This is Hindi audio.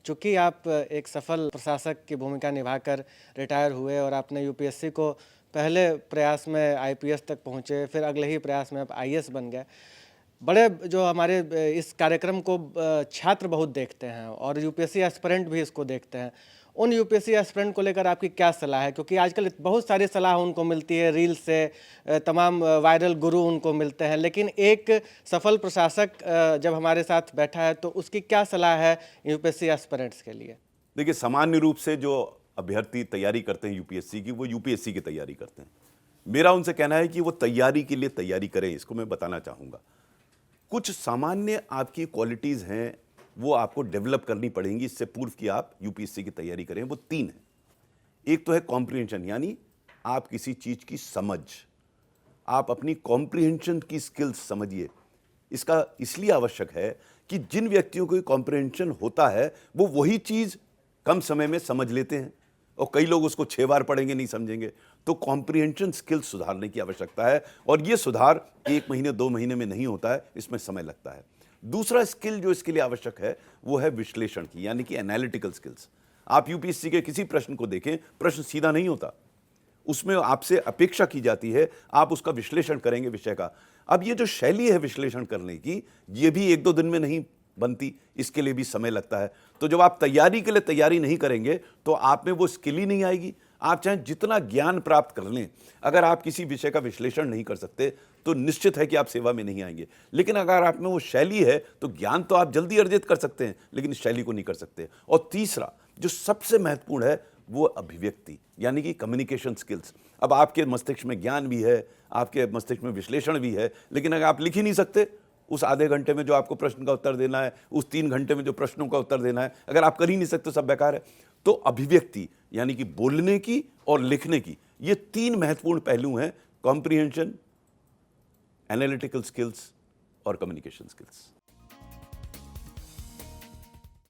चूँकि आप एक सफल प्रशासक की भूमिका निभाकर रिटायर हुए और आपने यूपीएससी को पहले प्रयास में आईपीएस तक पहुँचे, फिर अगले ही प्रयास में आप आईएएस बन गए। बड़े जो हमारे इस कार्यक्रम को छात्र बहुत देखते हैं और यूपीएससी एस्पिरेंट भी इसको देखते हैं। उन यूपीएससी एस्पिरेंट को लेकर आपकी क्या सलाह है? क्योंकि आजकल बहुत सारी सलाह उनको मिलती है, रील से तमाम वायरल गुरु उनको मिलते हैं, लेकिन एक सफल प्रशासक जब हमारे साथ बैठा है तो उसकी क्या सलाह है यूपीएससी एस्पिरेंट्स के लिए? देखिए, सामान्य रूप से जो अभ्यर्थी तैयारी करते हैं यूपीएससी की, वो यूपीएससी की तैयारी करते हैं। मेरा उनसे कहना है कि वो तैयारी के लिए तैयारी करें, इसको मैं बताना चाहूँगा। कुछ सामान्य आपकी क्वालिटीज़ हैं, वो आपको डेवलप करनी पड़ेंगी इससे पूर्व कि आप यूपीएससी की तैयारी करें। वो 3 हैं। एक तो है कॉम्प्रिहेंशन, यानी आप किसी चीज़ की समझ, आप अपनी कॉम्प्रिहेंशन की स्किल्स समझिए। इसका इसलिए आवश्यक है कि जिन व्यक्तियों को कॉम्प्रिहेंशन होता है, वो वही चीज़ कम समय में समझ लेते हैं और कई लोग उसको 6 बार पढ़ेंगे नहीं समझेंगे। तो कॉम्प्रिहेंशन स्किल्स सुधारने की आवश्यकता है और ये सुधार 1 महीने 2 महीने में नहीं होता है, इसमें समय लगता है। दूसरा स्किल जो इसके लिए आवश्यक है वो है विश्लेषण की, यानी कि एनालिटिकल स्किल्स। आप यूपीएससी के किसी प्रश्न को देखें, प्रश्न सीधा नहीं होता, उसमें आपसे अपेक्षा की जाती है आप उसका विश्लेषण करेंगे विषय का। अब ये जो शैली है विश्लेषण करने की, ये भी 1-2 दिन में नहीं बनती, इसके लिए भी समय लगता है। तो जब आप तैयारी के लिए तैयारी नहीं करेंगे तो आप में वो स्किल ही नहीं आएगी। आप चाहे जितना ज्ञान प्राप्त कर लें, अगर आप किसी विषय का विश्लेषण नहीं कर सकते तो निश्चित है कि आप सेवा में नहीं आएंगे। लेकिन अगर आप में वो शैली है तो ज्ञान तो आप जल्दी अर्जित कर सकते हैं, लेकिन इस शैली को नहीं कर सकते। और तीसरा जो सबसे महत्वपूर्ण है वो अभिव्यक्ति, यानी कि कम्युनिकेशन स्किल्स। अब आपके मस्तिष्क में ज्ञान भी है, आपके मस्तिष्क में विश्लेषण भी है, लेकिन अगर आप लिख ही नहीं सकते, उस आधे घंटे में जो आपको प्रश्न का उत्तर देना है, उस 3 घंटे में जो प्रश्नों का उत्तर देना है, अगर आप कर ही नहीं सकते, सब बेकार है। तो अभिव्यक्ति, यानी कि बोलने की और लिखने की, ये 3 महत्वपूर्ण पहलू हैं: कॉम्प्रिहेंशन, एनालिटिकल स्किल्स और कम्युनिकेशन स्किल्स।